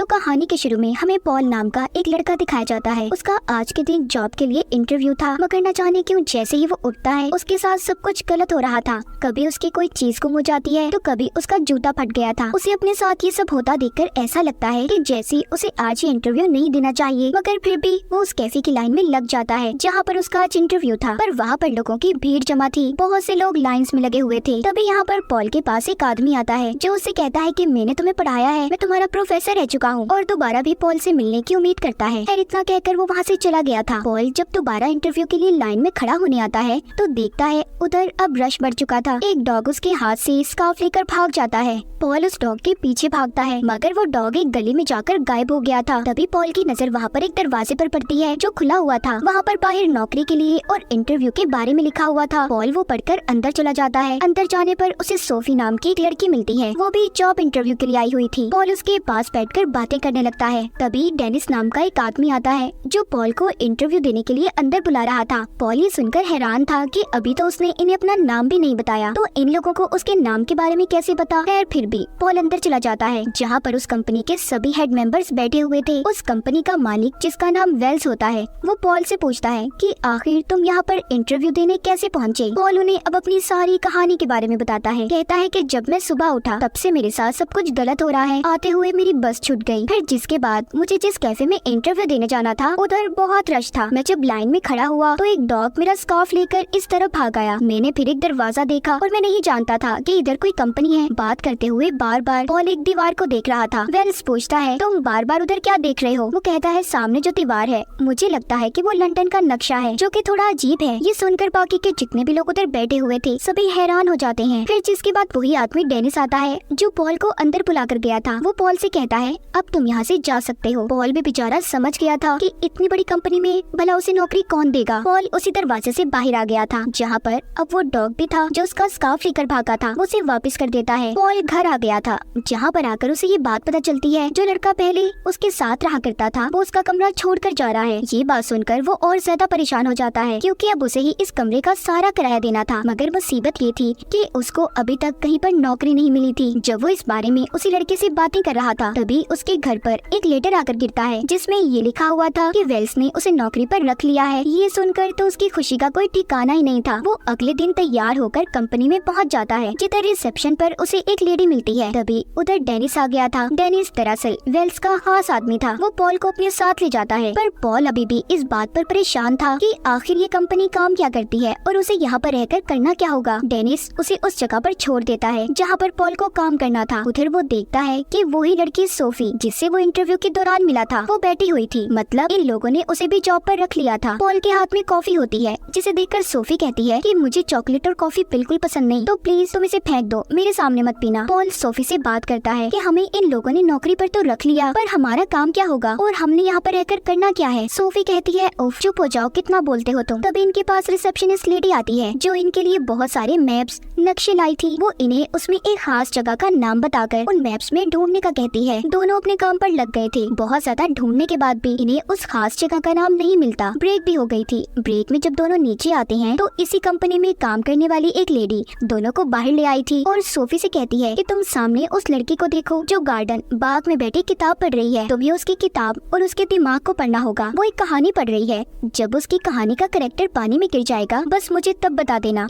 तो कहानी के शुरू में हमें पॉल नाम का एक लड़का दिखाया जाता है। उसका आज के दिन जॉब के लिए इंटरव्यू था, मगर न जाने क्यों जैसे ही वो उठता है उसके साथ सब कुछ गलत हो रहा था। कभी उसकी कोई चीज गुम हो जाती है तो कभी उसका जूता फट गया था। उसे अपने साथ ये सब होता देखकर ऐसा लगता है कि जैसे उसे आज ही इंटरव्यू नहीं देना चाहिए, मगर फिर भी वो उस कैफे की लाइन में लग जाता है जहाँ पर उसका आज इंटरव्यू था। पर वहाँ पर लोगों की भीड़ जमा थी, बहुत से लोग लाइन्स में लगे हुए थे। तभी यहाँ पर पॉल के पास एक आदमी आता है जो उससे कहता है कि मैंने तुम्हें पढ़ाया है, मैं तुम्हारा प्रोफेसर रह चुका हूँ और दोबारा भी पॉल से मिलने की उम्मीद करता है। खैर इतना कहकर वो वहाँ से चला गया था। पॉल जब दोबारा इंटरव्यू के लिए लाइन में खड़ा होने आता है तो देखता है उधर अब रश बढ़ चुका था। एक डॉग उसके हाथ से स्कार्फ लेकर भाग जाता है। पॉल उस डॉग के पीछे भागता है, मगर वो डॉग एक गली में जाकर गायब हो गया था। तभी पॉल की नजर वहाँ पर एक दरवाजे पर पड़ती है जो खुला हुआ था। वहाँ पर बाहर नौकरी के लिए और इंटरव्यू के बारे में लिखा हुआ था। पॉल वो पढ़कर अंदर चला जाता है। अंदर जाने पर उसे सोफी नाम की एक लड़की मिलती है, वो भी जॉब इंटरव्यू के लिए आई हुई थी। पॉल उसके पास बैठकर बातें करने लगता है। तभी डेनिस नाम का एक आदमी आता है जो पॉल को इंटरव्यू देने के लिए अंदर बुला रहा था। पॉल ये सुनकर हैरान था कि अभी तो उसने इन्हें अपना नाम भी नहीं बताया, तो इन लोगों को उसके नाम के बारे में कैसे पता। खैर फिर भी पॉल अंदर चला जाता है जहाँ पर उस कंपनी के सभी हेड मेंबर्स बैठे हुए थे। उस कंपनी का मालिक जिसका नाम वेल्स होता है वो पॉल से पूछता है कि आखिर तुम यहाँ पर इंटरव्यू देने कैसे पहुँचे। पॉल उन्हें अब अपनी सारी कहानी के बारे में बताता है। कहता है कि जब मैं सुबह उठा तब से मेरे साथ सब कुछ गलत हो रहा है। आते हुए मेरी बस छूट गई, फिर जिसके बाद मुझे जिस कैफे में इंटरव्यू देने जाना था उधर बहुत रश था। मैं जब लाइन में खड़ा हुआ तो एक डॉग मेरा स्कार्फ लेकर इस तरफ भाग आया। मैंने फिर एक दरवाजा देखा और मैं नहीं जानता था कि इधर कोई कंपनी है। बात करते हुए बार बार पॉल एक दीवार को देख रहा था। वेल्स पूछता है तुम बार बार उधर क्या देख रहे हो। वो कहता है सामने जो दीवार है मुझे लगता है कि वो लंदन का नक्शा है, जो कि थोड़ा अजीब है। ये सुनकर बाकी के जितने भी लोग उधर बैठे हुए थे सभी हैरान हो जाते हैं। फिर जिसके बाद वही आदमी डेनिस आता है जो पॉल को अंदर बुला कर गया था। वो पॉल से कहता है अब तुम यहाँ से जा सकते हो। पॉल भी बेचारा समझ गया था कि इतनी बड़ी कंपनी में भला उसे नौकरी कौन देगा। पॉल उसी दरवाजे से बाहर आ गया था जहाँ पर अब वो डॉग भी था जो उसका स्कार्फ लेकर भागा था। वो उसे वापस कर देता है। पॉल घर आ गया था जहाँ पर आकर उसे ये बात पता चलती है जो लड़का पहले उसके साथ रहा करता था वो उसका कमरा छोड़कर जा रहा है। ये बात सुनकर वो और ज्यादा परेशान हो जाता है क्योंकि अब उसे ही इस कमरे का सारा किराया देना था। मगर मुसीबत ये थी कि उसको अभी तक कहीं पर नौकरी नहीं मिली थी। जब वो इस बारे में उसी लड़के से बातें कर रहा था तभी उसके घर पर एक लेटर आकर गिरता है जिसमें ये लिखा हुआ था कि वेल्स ने उसे नौकरी पर रख लिया है। ये सुनकर तो उसकी खुशी का कोई ठिकाना ही नहीं था। वो अगले दिन तैयार होकर कंपनी में पहुंच जाता है जिधर रिसेप्शन पर उसे एक लेडी मिलती है। तभी उधर डेनिस आ गया था। डेनिस दरअसल वेल्स का खास आदमी था। वो पॉल को अपने साथ ले जाता है, पर पॉल अभी भी इस बात पर परेशान था कि आखिर ये कंपनी काम क्या करती है और उसे यहाँ पर रहकर करना क्या होगा। डेनिस उसे उस जगह पर छोड़ देता है जहाँ पर पॉल को काम करना था। उधर वो देखता है कि वही लड़की सोफी जिससे वो इंटरव्यू के दौरान मिला था वो बैठी हुई थी। मतलब इन लोगों ने उसे भी जॉब पर रख लिया था। पॉल के हाथ में कॉफी होती है जिसे देखकर सोफी कहती है कि मुझे चॉकलेट और कॉफी बिल्कुल पसंद नहीं, तो प्लीज तुम इसे फेंक दो, मेरे सामने मत पीना। पॉल सोफी से बात करता है कि हमें इन लोगों ने नौकरी पर तो रख लिया, पर हमारा काम क्या होगा और हमने यहाँ पर रहकर करना क्या है। सोफी कहती है उफ चुप हो जाओ, कितना बोलते हो तुम। तभी इनके पास रिसेप्शनिस्ट लेडी आती है जो इनके लिए बहुत सारे मैप्स नक्शे लाई थी। वो इन्हें उसमें एक खास जगह का नाम बताकर उन मैप्स में ढूंढने का कहती है। दोनों अपने काम पर लग गए थे। बहुत ज्यादा ढूंढने के बाद भी इन्हें उस खास जगह का नाम नहीं मिलता। ब्रेक भी हो गई थी। ब्रेक में जब दोनों नीचे आते हैं तो इसी कंपनी में काम करने वाली एक लेडी दोनों को बाहर ले आई थी और सोफी से कहती है कि तुम सामने उस लड़की को देखो जो गार्डन बाग में बैठी किताब पढ़ रही है। तुम्हें उसकी किताब और उसके दिमाग को पढ़ना होगा। वो एक कहानी पढ़ रही है। जब उसकी कहानी का कैरेक्टर पानी में गिर जाएगा बस मुझे तब बता देना।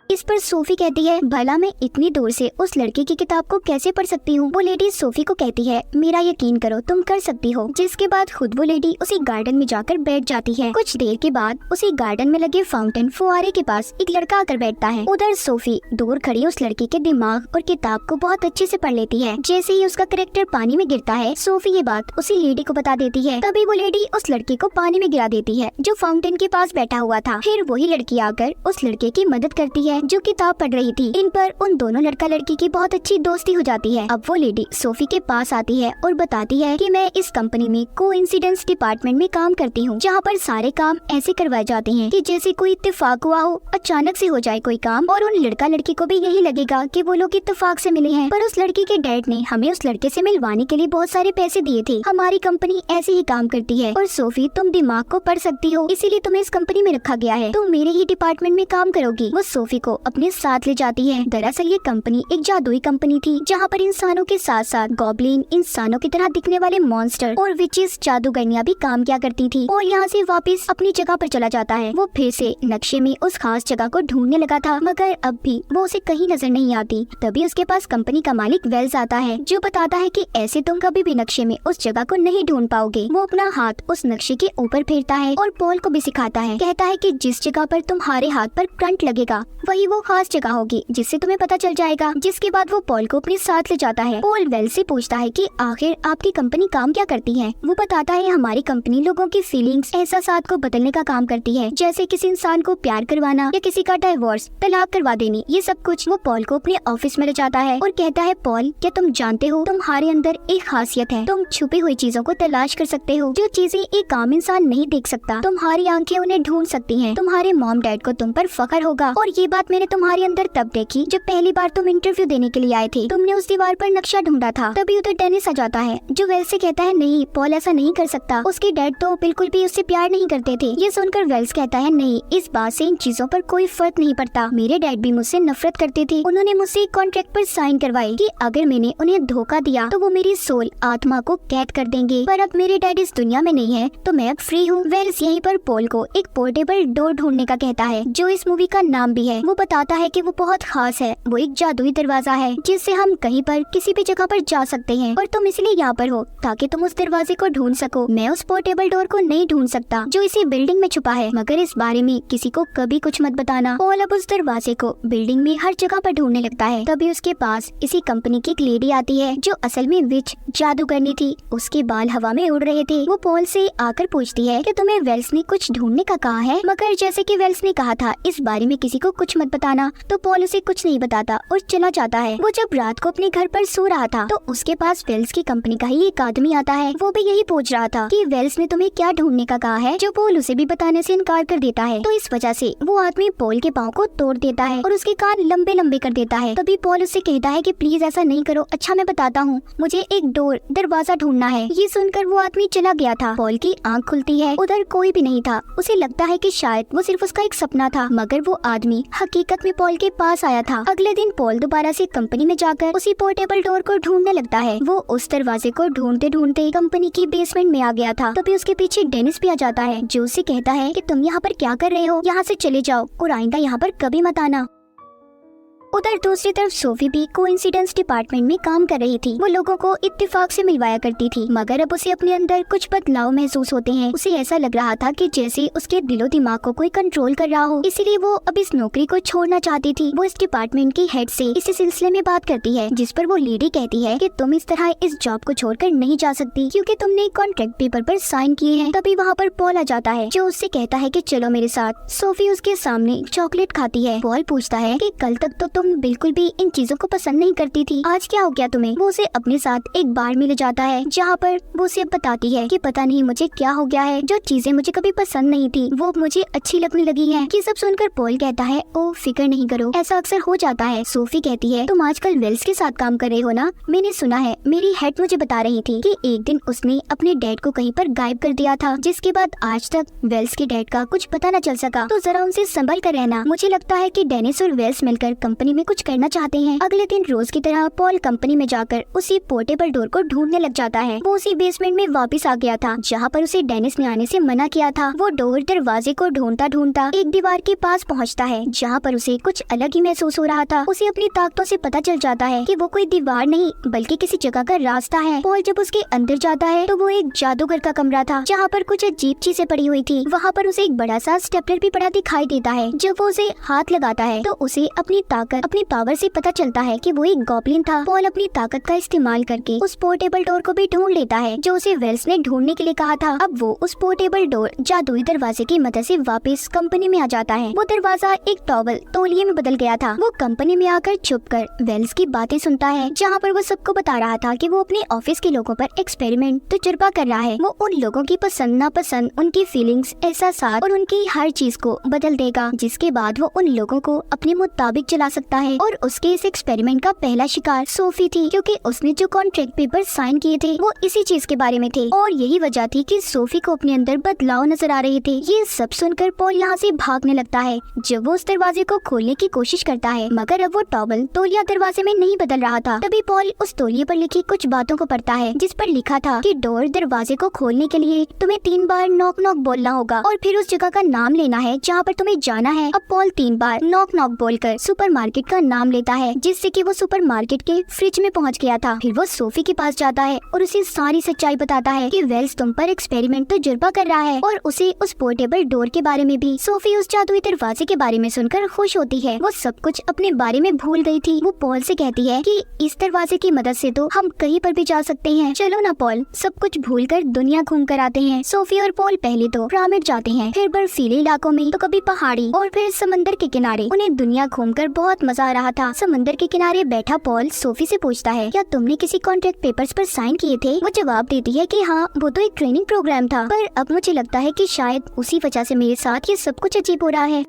इस पर सोफी कहती है भला मैं इतनी दूर से उस लड़की की किताब को कैसे पढ़ सकती हूँ। वो लेडी सोफी को कहती है मेरा यकीन करो तुम कर सकती हो। जिसके बाद खुद वो लेडी उसी गार्डन में जाकर बैठ जाती है। कुछ देर के बाद उसी गार्डन में लगे फाउंटेन फुआरे के पास एक लड़का आकर बैठता है। उधर सोफी दूर खड़ी उस लड़की के दिमाग और किताब को बहुत अच्छे से पढ़ लेती है। जैसे ही उसका कैरेक्टर पानी में गिरता है सोफी ये बात उसी लेडी को बता देती है। तभी वो लेडी उस लड़के को पानी में गिरा देती है जो फाउंटेन के पास बैठा हुआ था। फिर वही लड़की आकर उस लड़के की मदद करती है जो किताब पढ़ रही थी। इन पर उन दोनों लड़का लड़की की बहुत अच्छी दोस्ती हो जाती है। अब वो लेडी सोफी के पास आती है और बताती है कि मैं इस कंपनी में कोइंसिडेंस डिपार्टमेंट में काम करती हूँ जहाँ पर सारे काम ऐसे करवाए जाते हैं कि जैसे कोई इत्तेफाक हुआ हो, अचानक से हो जाए कोई काम और उन लड़का लड़की को भी यही लगेगा कि वो लोग इत्तेफाक से मिले हैं। पर उस लड़की के डैड ने हमें उस लड़के से मिलवाने के लिए बहुत सारे पैसे दिए थे। हमारी कंपनी ऐसे ही काम करती है और सोफी तुम दिमाग को पढ़ सकती हो इसीलिए तुम्हें इस कंपनी में रखा गया है। तुम मेरे ही डिपार्टमेंट में काम करोगी। वो सोफी को अपने साथ ले जाती है। दरअसल ये कंपनी एक जादुई कंपनी थी जहाँ पर इंसानों के साथ साथ गॉब्लिन, इंसानों की तरह दिखने वाले मॉन्स्टर और विचेस जादूगरनियां भी काम किया करती थी। और यहाँ से वापस अपनी जगह पर चला जाता है। वो फिर से नक्शे में उस खास जगह को ढूंढने लगा था, मगर अब भी वो उसे कहीं नजर नहीं आती। तभी उसके पास कंपनी का मालिक वेल्स आता है, जो बताता है कि ऐसे तुम कभी भी नक्शे में उस जगह को नहीं ढूंढ पाओगे। वो अपना हाथ उस नक्शे के ऊपर फेरता है और पॉल को भी सिखाता है। कहता है कि जिस जगह पर तुम्हारे हाथ पर करंट लगेगा वही वो खास जगह होगी जिससे तुम्हें पता चल जाएगा। जिसके बाद वो पॉल को अपने साथ ले जाता है। पॉल वेल्स से पूछता है कि आखिर आपकी कंपनी काम क्या करती है। वो बताता है हमारी कंपनी लोगों की फीलिंग्स, एहसासात को बदलने का काम करती है, जैसे किसी इंसान को प्यार करवाना या किसी का डाइवोर्स, तलाक करवा देनी, ये सब कुछ। वो पॉल को अपने ऑफिस में ले जाता है और कहता है पॉल, क्या तुम जानते हो तुम्हारे अंदर एक खासियत है, तुम छुपी हुई चीजों को तलाश कर सकते हो, जो चीजें एक आम इंसान नहीं देख सकता। तुम्हारी आंखें उन्हें ढूंढ सकती हैं। तुम्हारे मॉम डैड को तुम पर फख्र होगा। और ये बात मैंने तुम्हारे अंदर तब देखी जब पहली बार तुम इंटरव्यू देने के लिए आए थे। तुमने उस दीवार पर नक्शा ढूंढा था। तभी उधर डेनिस आ जाता है, जो वेल्स से कहता है नहीं, पॉल ऐसा नहीं कर सकता, उसके डैड तो बिल्कुल भी उससे प्यार नहीं करते थे। ये सुनकर वेल्स कहता है नहीं, इस बात से इन चीजों पर कोई फर्क नहीं पड़ता। मेरे डैड भी मुझसे नफरत करते थे। उन्होंने मुझसे एक कॉन्ट्रैक्ट पर साइन करवाई कि अगर मैंने उन्हें धोखा दिया तो वो मेरी सोल, आत्मा को कैद कर देंगे। पर अब मेरे डैड इस दुनिया में नहीं है तो मैं अब फ्री हूँ। वेल्स यहीं पर पॉल को एक पोर्टेबल डोर ढूंढने का कहता है, जो इस मूवी का नाम भी है। वो बताता है कि वो बहुत खास है, वो एक जादुई दरवाजा है जिससे हम कहीं पर किसी भी जगह पर जा सकते हैं। और तुम इसलिए यहाँ पर हो ताकि तुम उस दरवाजे को ढूंढ सको। मैं उस पोर्टेबल डोर को नहीं ढूंढ सकता जो इसी बिल्डिंग में छुपा है, मगर इस बारे में किसी को कभी कुछ मत बताना। पॉल अब उस दरवाजे को बिल्डिंग में हर जगह पर ढूंढने लगता है। तभी उसके पास इसी कंपनी की एक लेडी आती है, जो असल में विच जादूगरनी थी। उसके बाल हवा में उड़ रहे थे। वो पॉल से आकर पूछती है कि तुम्हें वेल्स ने कुछ ढूंढने का कहा है, मगर जैसे कि वेल्स ने कहा था इस बारे में किसी को कुछ मत बताना, तो पॉल उसे कुछ नहीं बताता और चला जाता है। वो जब रात को अपने घर पर सो रहा था तो उसके पास वेल्स की कंपनी का ही एक आदमी आता है। वो भी यही पूछ रहा था कि वेल्स ने तुम्हें क्या ढूंढने का कहा है, जो पॉल उसे भी बताने से इनकार कर देता है। तो इस वजह से वो आदमी पॉल के पाँव को तोड़ देता है और उसके कान लंबे लंबे कर देता है। तभी पॉल उससे कहता है कि प्लीज ऐसा नहीं करो, अच्छा मैं बताता हूँ, मुझे एक डोर, दरवाजा ढूंढना है। ये सुनकर वो आदमी चला गया था। पॉल की आंख खुलती है, उधर कोई भी नहीं था। उसे लगता है कि शायद वो सिर्फ उसका एक सपना था, मगर वो आदमी हकीकत में पॉल के पास आया था। अगले दिन पॉल दोबारा से कंपनी में जाकर उसी पोर्टेबल डोर को ढूंढने लगता है। वो उस दरवाजे को ढूंढते ढूंढते कंपनी की बेसमेंट में आ गया था। तभी उसके पीछे डेनिस भी आ जाता है, जो उसे कहता है कि तुम यहाँ पर क्या कर रहे हो, यहाँ से चले जाओ और आइंदा यहाँ पर कभी मत आना। उधर दूसरी तरफ सोफी भी कोइंसिडेंस डिपार्टमेंट में काम कर रही थी। वो लोगों को इत्तेफाक से मिलवाया करती थी, मगर अब उसे अपने अंदर कुछ बदलाव महसूस होते हैं। उसे ऐसा लग रहा था कि जैसे उसके दिलो दिमाग को कोई कंट्रोल कर रहा हो, इसीलिए वो अब इस नौकरी को छोड़ना चाहती थी। वो इस डिपार्टमेंट की हेड से इसी सिलसिले में बात करती है, जिस पर वो लेडी कहती है कि तुम इस तरह इस जॉब को छोड़कर नहीं जा सकती, क्योंकि तुमने कॉन्ट्रैक्ट पेपर पर साइन किए हैं। तभी वहाँ पर पॉल आ जाता है, जो उससे कहता है कि चलो मेरे साथ। सोफी उसके सामने चॉकलेट खाती है। पॉल पूछता है कि कल तक तो तुम बिल्कुल भी इन चीजों को पसंद नहीं करती थी, आज क्या हो गया तुम्हें। वो उसे अपने साथ एक बार में ले जाता है, जहाँ पर वो उसे बताती है कि पता नहीं मुझे क्या हो गया है, जो चीजें मुझे कभी पसंद नहीं थी वो मुझे अच्छी लगने लगी हैं। ये सब सुनकर पॉल कहता है ओ फिक्र नहीं करो, ऐसा अक्सर हो जाता है। सोफी कहती है तुम आजकल वेल्स के साथ काम कर रहे हो ना, मैंने सुना है, मेरी हेड मुझे बता रही थी कि एक दिन उसने अपने डैड को कहीं पर गायब कर दिया था, जिसके बाद आज तक वेल्स के डैड का कुछ पता न चल सका। तो जरा उनसे संभल कर रहना। मुझे लगता है कि डेनिस और वेल्स मिलकर कंपनी में कुछ करना चाहते हैं। अगले दिन रोज की तरह पॉल कंपनी में जाकर उसी पोर्टेबल डोर को ढूंढने लग जाता है। वो उसी बेसमेंट में वापस आ गया था, जहाँ पर उसे डेनिस ने आने से मना किया था। वो डोर दरवाजे को ढूंढता ढूंढता एक दीवार के पास पहुँचता है, जहाँ पर उसे कुछ अलग ही महसूस हो रहा था। उसे अपनी ताकतों से पता चल जाता है कि वो कोई दीवार नहीं बल्कि किसी जगह का रास्ता है। पॉल जब उसके अंदर जाता है तो वो एक जादूगर का कमरा था, जहाँ पर कुछ अजीब चीजें पड़ी हुई थी। वहाँ पर उसे एक बड़ा सा स्टेपलर भी पड़ा दिखाई देता है। जब वो उसे हाथ लगाता है तो उसे अपनी ताकत, अपनी पावर से पता चलता है कि वो एक गॉब्लिन था। पॉल अपनी ताकत का इस्तेमाल करके उस पोर्टेबल डोर को भी ढूंढ लेता है, जो उसे वेल्स ने ढूंढने के लिए कहा था। अब वो उस पोर्टेबल डोर जादुई दरवाजे की मदद से वापस कंपनी में आ जाता है। वो दरवाजा एक टॉवल तौलिए में बदल गया था। वो कंपनी में आकर छुपकर वेल्स की बातें सुनता है, जहाँ पर वो सबको बता रहा था कि वो अपने ऑफिस के लोगों पर एक्सपेरिमेंट तजुर्बा कर रहा है। वो उन लोगों की पसंद नापसंद, उनकी फीलिंग्स, एहसासात और उनकी हर चीज को बदल देगा, जिसके बाद वो उन लोगों को अपने मुताबिक चला सकता सकता है। और उसके इस एक्सपेरिमेंट का पहला शिकार सोफी थी, क्योंकि उसने जो कॉन्ट्रैक्ट पेपर साइन किए थे वो इसी चीज के बारे में थे, और यही वजह थी कि सोफी को अपने अंदर बदलाव नजर आ रहे थे। ये सब सुनकर पॉल यहाँ से भागने लगता है जब वो उस दरवाजे को खोलने की कोशिश करता है, मगर अब वो टॉवल तौलिया दरवाजे में नहीं बदल रहा था। तभी पॉल उस तौलिए पर लिखी कुछ बातों को पढ़ता है, जिस पर लिखा था कि डोर दरवाजे को खोलने के लिए तुम्हें 3 बार नॉक नॉक बोलना होगा और फिर उस जगह का नाम लेना है जहाँ पर तुम्हें जाना है। अब पॉल 3 बार नॉक नॉक बोलकर सुपरमार्केट का नाम लेता है, जिससे कि वो सुपरमार्केट के फ्रिज में पहुँच गया था। फिर वो सोफी के पास जाता है और उसे सारी सच्चाई बताता है कि वेल्स तुम पर एक्सपेरिमेंट तजुर्बा कर रहा है, और उसे उस पोर्टेबल डोर के बारे में भी। सोफी उस जादुई दरवाजे के बारे में सुनकर खुश होती है, वो सब कुछ अपने बारे में भूल गई थी। वो पॉल से कहती है कि इस दरवाजे की मदद से तो हम कहीं पर भी जा सकते हैं, चलो ना पॉल, सब कुछ भूलकर दुनिया घूम कर आते हैं। सोफी और पॉल पहले तो पिरामिड जाते हैं, फिर बर्फीले इलाकों में, तो कभी पहाड़ी और फिर समंदर के किनारे। उन्हें दुनिया घूमकर बहुत मजा आ रहा था। समंदर के किनारे बैठा पॉल सोफी से पूछता है, क्या तुमने किसी कॉन्ट्रैक्ट पेपर्स पर साइन किए थे? वो जवाब देती है कि हाँ, वो तो एक ट्रेनिंग प्रोग्राम था, पर अब मुझे लगता है कि शायद उसी वजह से मेरे साथ ये सब कुछ अजीब हो रहा है।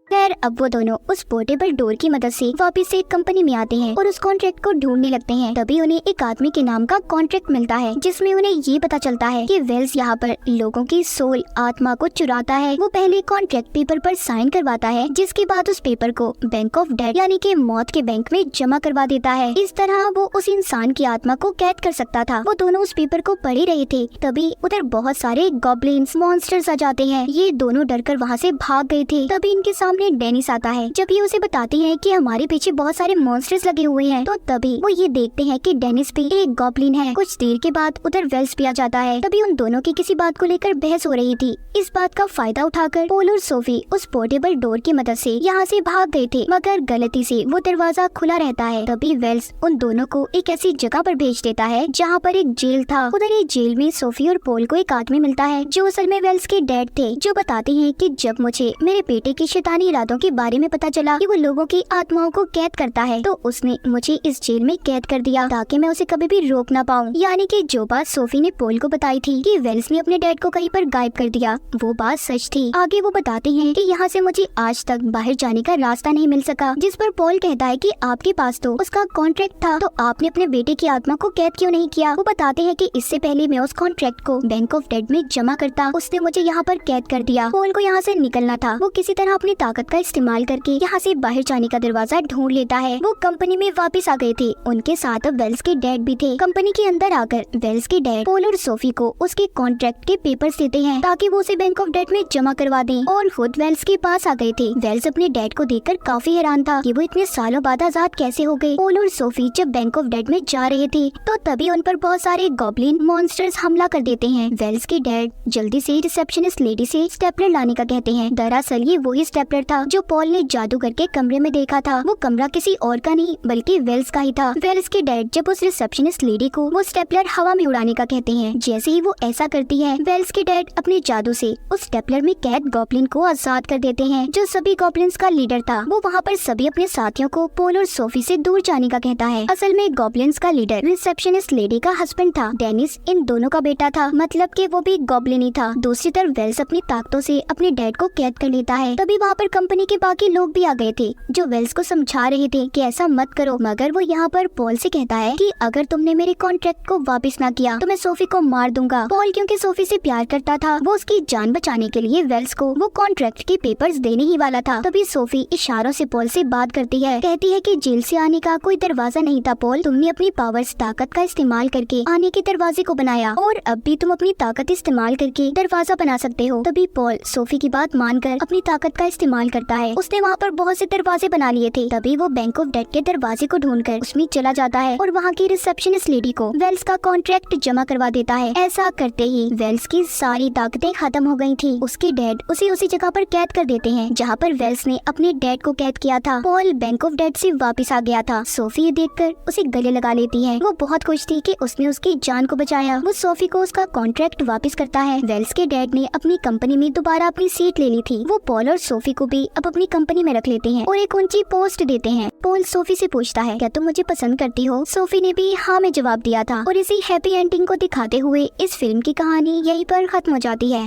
खैर, अब वो दोनों उस पोर्टेबल डोर की मदद से वापस से एक कंपनी में आते हैं और उस कॉन्ट्रैक्ट को ढूंढने लगते हैं। तभी उन्हें एक आदमी के नाम का कॉन्ट्रैक्ट मिलता है, जिसमें उन्हें ये पता चलता है कि वेल्स यहाँ पर लोगों की सोल आत्मा को चुराता है। वो पहले कॉन्ट्रैक्ट पेपर पर साइन करवाता है, जिसके बाद उस पेपर को बैंक ऑफ डेथ यानी कि मौत के बैंक में जमा करवा देता है। इस तरह वो उस इंसान की आत्मा को कैद कर सकता था। वो दोनों उस पेपर को पढ़ ही रहे थे, तभी उधर बहुत सारे गॉब्लिन्स मॉन्स्टर्स आ जाते हैं। ये दोनों डरकर वहाँ से भाग गए थे। तभी इनके सामने डेनिस आता है। जब ये उसे बताती है कि हमारे पीछे बहुत सारे मॉन्स्टर्स लगे हुए हैं, तो तभी वो ये देखते हैं कि डेनिस भी एक गॉब्लिन है। कुछ देर के बाद उधर वेल्स भी आ जाता है। तभी उन दोनों की किसी बात को लेकर बहस हो रही थी। इस बात का फायदा उठाकर पॉल और सोफी उस पोर्टेबल डोर की मदद से यहाँ से भाग गए थे, मगर गलती से वो दरवाजा खुला रहता है। तभी वेल्स उन दोनों को एक ऐसी जगह पर भेज देता है जहाँ पर एक जेल था। उधर एक जेल में सोफी और पॉल को एक आदमी मिलता है जो असल में वेल्स के डैड थे, जो बताते हैं कि जब मुझे मेरे बेटे के शैतानी इरादों के बारे में पता चला कि वो लोगों की आत्माओं को कैद करता है, तो उसने मुझे इस जेल में कैद कर दिया ताकि मैं उसे कभी भी रोक ना पाऊँ। यानी कि जो बात सोफी ने पॉल को बताई थी कि वेल्स ने अपने डैड को कहीं पर गायब कर दिया, वो बात सच थी। आगे वो बताते हैं कि यहाँ से मुझे आज तक बाहर जाने का रास्ता नहीं मिल सका, जिस पर पॉल कहता है कि आपके पास तो उसका कॉन्ट्रैक्ट था, तो आपने अपने बेटे की आत्मा को कैद क्यों नहीं किया? वो बताते हैं कि इससे पहले मैं उस कॉन्ट्रैक्ट को बैंक ऑफ डेड में जमा करता, उसने मुझे यहाँ पर कैद कर दिया। पॉल को यहाँ से निकलना था। वो किसी तरह अपनी ताकत का इस्तेमाल करके यहाँ से बाहर जाने का दरवाजा ढूंढ लेता है। वो कंपनी में वापस आ गए थे। उनके साथ अब वेल्स के डैड भी थे। कंपनी के अंदर आकर वेल्स के डैड पॉल और सोफी को उसके कॉन्ट्रैक्ट के पेपर्स देते हैं ताकि वो उसे बैंक ऑफ डेड में जमा करवा दें, और खुद वेल्स के पास आ गए थे। वेल्स अपने डैड को देखकर काफी हैरान था कि वो इतने सालों बाद आजाद कैसे हो गए। पॉल और सोफी जब बैंक ऑफ डेड में जा रहे थे, तो तभी उन पर बहुत सारे गॉब्लिन मॉन्स्टर्स हमला कर देते हैं। वेल्स के डैड जल्दी से रिसेप्शनिस्ट लेडी से स्टेपलर लाने का कहते हैं। दरअसल ये वही स्टेपलर था जो पॉल ने जादू करके कमरे में देखा था। वो कमरा किसी और का नहीं बल्कि वेल्स का ही था। वेल्स के डैड जब उस रिसेप्शनिस्ट लेडी को वो स्टेपलर हवा में उड़ाने का कहते हैं। जैसे ही वो ऐसा करती है, वेल्स के डैड अपने जादू से उस स्टेपलर में कैद गॉब्लिन को आजाद कर देते हैं, जो सभी गॉब्लिन्स का लीडर था। वो वहाँ पर सभी अपने साथियों को पॉल और सोफी से दूर जाने का कहता है। असल में गॉब्लिन्स का लीडर रिसेप्शनिस्ट लेडी का हस्बैंड था। डेनिस इन दोनों का बेटा था, मतलब कि वो भी गॉब्लिन ही था। दूसरी तरफ वेल्स अपनी ताकतों से अपने डैड को कैद कर लेता है। तभी वहाँ पर कंपनी के बाकी लोग भी आ गए थे, जो वेल्स को समझा रहे थे कि ऐसा मत करो, मगर वो यहाँ पर पॉल से कहता है कि अगर तुमने मेरे कॉन्ट्रैक्ट को वापस ना किया तो मैं सोफी को मार दूंगा। पॉल क्योंकि सोफी से प्यार करता था, वो उसकी जान बचाने के लिए वेल्स को वो कॉन्ट्रैक्ट के पेपर्स देने ही वाला था। तभी सोफी इशारों से पॉल से बात करती है, कहती है कि जेल से आने का कोई दरवाजा नहीं था पॉल, तुमने अपनी पावर्स ताकत का इस्तेमाल करके आने के दरवाजे को बनाया, और अब भी तुम अपनी ताकत इस्तेमाल करके दरवाजा बना सकते हो। तभी पॉल सोफी की बात मानकर अपनी ताकत का इस्तेमाल करता है। उसने वहाँ पर बहुत से दरवाजे बना लिए थे। तभी वो बैंक ऑफ डेड के दरवाजे को ढूंढकर उसमें चला जाता है और वहाँ की रिसेप्शनिस्ट लेडी को वेल्स का कॉन्ट्रैक्ट जमा करवा देता है। ऐसा करते ही वेल्स की सारी ताकतें खत्म हो गई थी। उसके डैड उसे उसी जगह पर कैद कर देते हैं जहाँ पर वेल्स ने अपने डैड को कैद किया था। पॉल बैंक ऑफ डेड से वापस आ गया था। सोफी देखकर उसे गले लगा लेती है। वो बहुत खुश थी कि उसने उसकी जान को बचाया। वो सोफी को उसका कॉन्ट्रैक्ट वापस करता है। वेल्स के डैड ने अपनी कंपनी में दोबारा अपनी सीट ले ली थी। वो पॉल और सोफी को भी अब अपनी कंपनी में रख लेते हैं और एक ऊंची पोस्ट देते हैं। पॉल सोफी से पूछता है, क्या तुम मुझे पसंद करती हो? सोफी ने भी हाँ में जवाब दिया था। और इसी हैप्पी एंडिंग को दिखाते हुए इस फिल्म की कहानी यहीं पर खत्म हो जाती है।